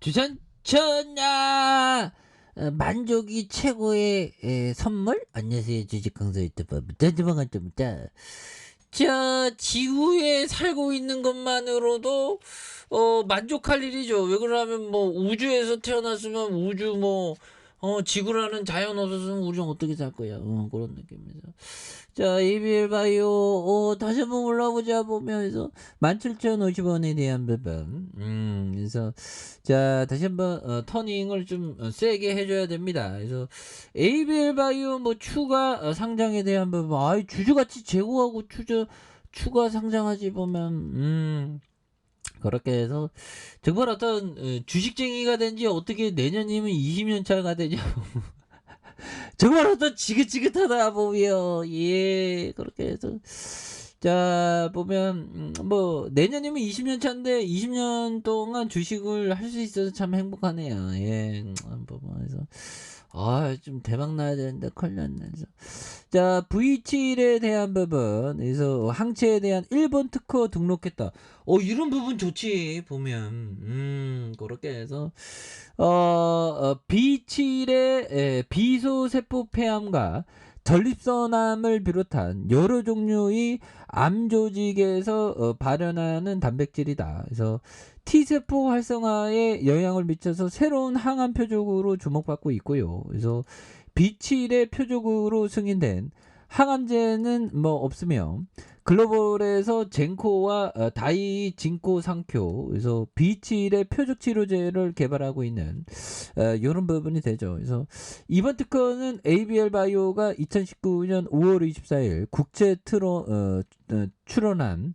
주산천하 만족이 최고의 선물. 안녕하세요, 주식 강사 유튜버 무단주방한입니다. 자, 지구에 살고 있는 것만으로도 만족할 일이죠. 왜 그러냐면 뭐 우주에서 태어났으면 우주 뭐 지구라는 자연 없었으면 우리는 어떻게 살 거야. 그런 느낌이죠. 자, ABL 바이오 다시 한번 올라보자 보면서 17,050원에 대한 부분. 그래서 자, 다시 한번 터닝을 좀 세게 해줘야 됩니다. 그래서 ABL 바이오 뭐 추가 상장에 대한 부분. 주주가치 제고하고 추가 상장하지 보면 그렇게 해서 정말 어떤 주식쟁이가 된지 어떻게 내년이면 20년 차가 되죠. 정말 어떤 지긋지긋하다 보면 그렇게 해서 자 보면 뭐 내년이면 20년 차인데 20년 동안 주식을 할 수 있어서 참 행복하네요. 보면서 좀 대박 나야 되는데 걸렸네. 자, V7에 대한 부분, 그래서 항체에 대한 일본 특허 등록했다. 이런 부분 좋지 보면 그렇게 해서 B7의 비소세포 폐암과 전립선암을 비롯한 여러 종류의 암 조직에서 발현하는 단백질이다. 그래서 T세포 활성화에 영향을 미쳐서 새로운 항암 표적으로 주목받고 있고요. 그래서 B7의 표적으로 승인된 항암제는 뭐 없으며 글로벌에서 젠코와 다이진코상표 그래서 B7의 표적 치료제를 개발하고 있는 이런 부분이 되죠. 그래서 이번 특허는 ABL 바이오가 2019년 5월 24일 국제 출원한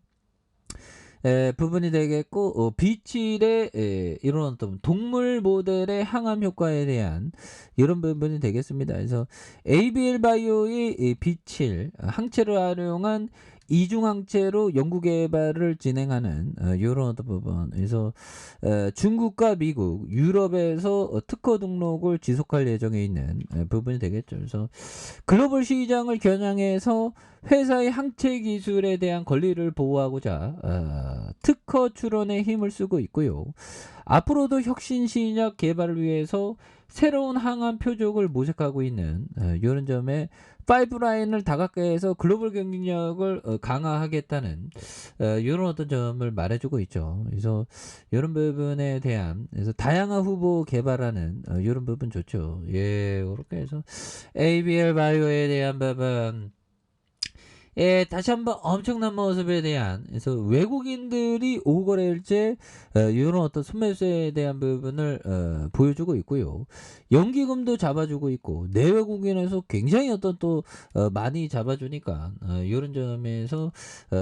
부분이 되겠고 B7의 이런 어떤 동물 모델의 항암 효과에 대한 이런 부분이 되겠습니다. 그래서 ABL 바이오의 B7 항체를 활용한 이중 항체로 연구 개발을 진행하는 이런 어떤 부분. 그래서 중국과 미국, 유럽에서 특허 등록을 지속할 예정에 있는 부분이 되겠죠. 그래서 글로벌 시장을 겨냥해서 회사의 항체 기술에 대한 권리를 보호하고자 특허 출원에 힘을 쓰고 있고요. 앞으로도 혁신 신약 개발을 위해서 새로운 항암 표적을 모색하고 있는 이런 점에 파이프라인을 다각화해서 글로벌 경쟁력을 강화하겠다는 이런 어떤 점을 말해주고 있죠. 그래서 이런 부분에 대한 그래서 다양한 후보 개발하는 이런 부분 좋죠. 그렇게 해서 ABL 바이오에 대한 부분. 다시 한번 엄청난 모습에 대한 그래서 외국인들이 오거래일제 이런 어떤 순매수에 대한 부분을 보여주고 있고요. 연기금도 잡아주고 있고 내외국인에서 굉장히 어떤 또 많이 잡아주니까 이런 점에서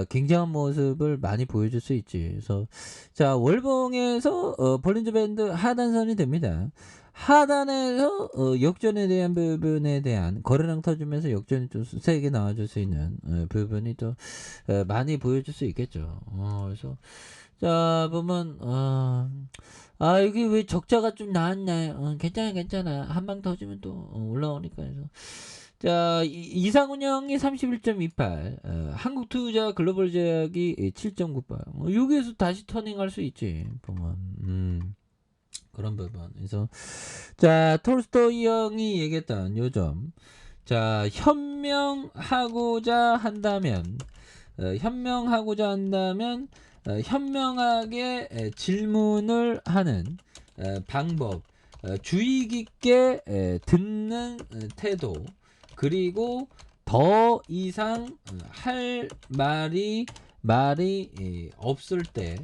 굉장한 모습을 많이 보여줄 수 있지. 그래서 자, 월봉에서 볼린저 밴드 하단선이 됩니다. 하단에서 역전에 대한 부분에 대한 거래량 터지면서 역전이 좀 세게 나와줄 수 있는 부분이 또 많이 보여줄 수 있겠죠. 그래서 자 보면 이게 왜 적자가 좀 나왔냐. 괜찮아 한 방 터지면 또 올라오니까. 해서 자, 이상운영이 31.28, 한국투자 글로벌제약이 7.98. 여기에서 다시 터닝할 수 있지 보면. 그런 부분. 그래서 자, 톨스토이 형이 얘기했던 요점. 자, 현명하고자 한다면 현명하게 질문을 하는 방법, 주의 깊게 듣는 태도, 그리고 더 이상 할 말이 없을 때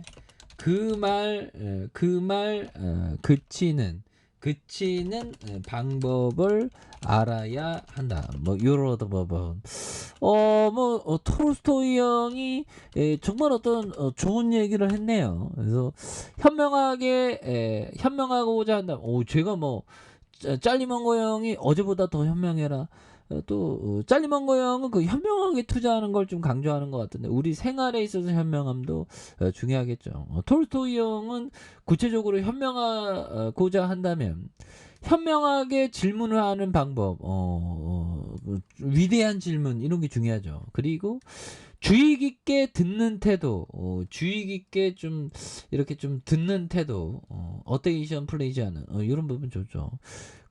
그치는 방법을 알아야 한다. 뭐 요런 부분. 톨스토이 형이 정말 어떤 좋은 얘기를 했네요. 그래서 현명하고자 한다. 제가 뭐 짤리먼거 형이 어제보다 더 현명해라. 또 짤리먼거 형은 그 현명하게 투자하는 걸 좀 강조하는 것 같은데 우리 생활에 있어서 현명함도 중요하겠죠. 톨스토이 형은 구체적으로 현명하고자 한다면 현명하게 질문을 하는 방법, 위대한 질문 이런 게 중요하죠. 그리고 주의 깊게 듣는 태도, 주의 깊게 좀 이렇게 좀 듣는 태도, 어테이션 플레이즈하는 이런 부분 좋죠.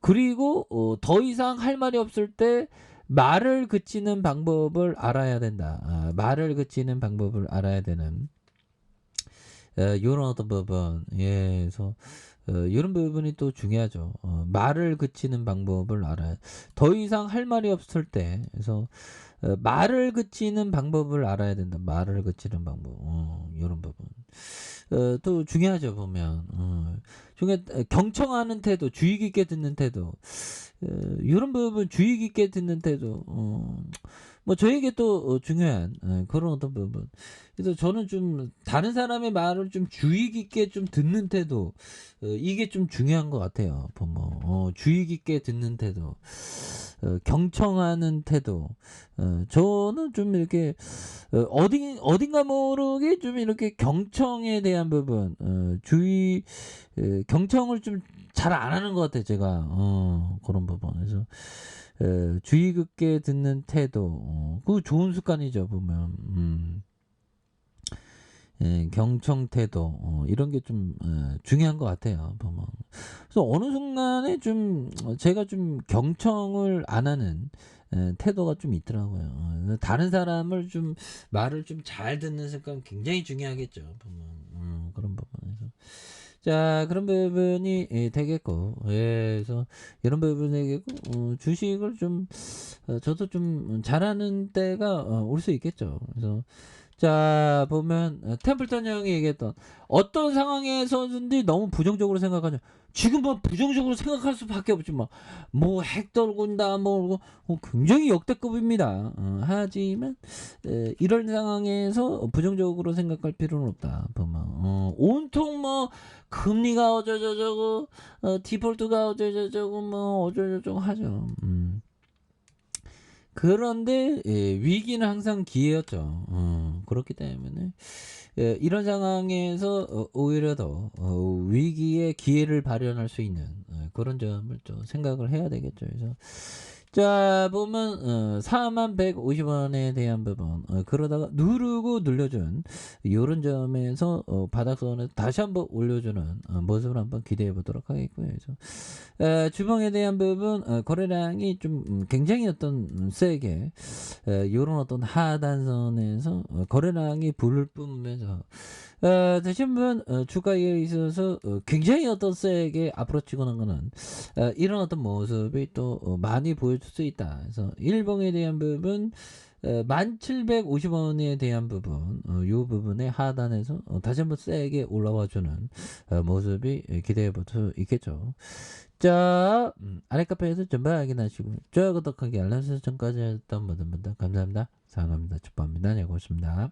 그리고 더 이상 할 말이 없을 때 말을 그치는 방법을 알아야 된다. 말을 그치는 방법을 알아야 되는 요런 어떤 부분. 예. 그래서 요런 부분이 또 중요하죠. 말을 그치는 방법을 알아야 더 이상 할 말이 없을 때 그래서 말을 그치는 방법을 알아야 된다. 말을 그치는 방법. 요런 부분. 또 중요하죠 보면. 경청하는 태도, 주의 깊게 듣는 태도. 요런 부분 주의 깊게 듣는 태도. 뭐 저에게 또 중요한 그런 어떤 부분. 그래서 저는 좀 다른 사람의 말을 좀 주의 깊게 좀 듣는 태도. 이게 좀 중요한 것 같아요. 보면 주의 깊게 듣는 태도. 경청하는 태도. 저는 좀 이렇게 어딘가 모르게 좀 이렇게 경청에 대한 부분, 주의 경청을 좀 잘 안 하는 것 같아요 제가. 그런 부분에서 주의 깊게 듣는 태도. 그거 좋은 습관이죠 보면. 예, 경청 태도 이런 게 좀 중요한 것 같아요 보면. 그래서 어느 순간에 좀 제가 좀 경청을 안 하는 태도가 좀 있더라고요. 다른 사람을 좀 말을 좀 잘 듣는 습관 굉장히 중요하겠죠 보면. 그런 부분에서. 자 그런 부분이 되겠고, 예, 그래서 이런 부분이 되겠고, 주식을 좀 저도 좀 잘하는 때가 올 수 있겠죠. 그래서 자 보면 템플턴 형이 얘기했던 어떤 상황에서든지 너무 부정적으로 생각하죠. 지금 뭐 부정적으로 생각할 수밖에 없지 뭐 핵 떨군다 뭐 굉장히 역대급입니다. 하지만 이런 상황에서 부정적으로 생각할 필요는 없다. 보면 온통 뭐 금리가 어쩌저쩌고 디폴트가 어쩌저쩌고 뭐 어쩌저쩌고 하죠. 그런데 위기는 항상 기회였죠. 그렇기 때문에 이런 상황에서 오히려 더 위기에 기회를 발현할 수 있는 그런 점을 좀 생각을 해야 되겠죠. 그래서 자 보면 4150원에 대한 부분, 그러다가 누르고 늘려준 요런 점에서 바닥선을 다시 한번 올려주는 모습을 한번 기대해 보도록 하겠고요. 그래서 주봉에 대한 부분, 거래량이 좀 굉장히 어떤 세게 요런 어떤 하단선에서 거래량이 불을 뿜으면서 다시 한번 주가에 있어서 굉장히 어떤 세게 앞으로 치고 나가는 이런 어떤 모습이 또 많이 보여줄 수 있다. 그래서 일봉에 대한 부분 1750원에 대한 부분, 요 부분의 하단에서 다시 한번 세게 올라와 주는 모습이 기대해 볼 수 있겠죠. 자, 아래 카페에서 전방 확인하시고 좋아요, 구독하기, 알람 설정까지 했던 모든 분들 감사합니다. 사랑합니다. 축복합니다. 네, 고맙습니다.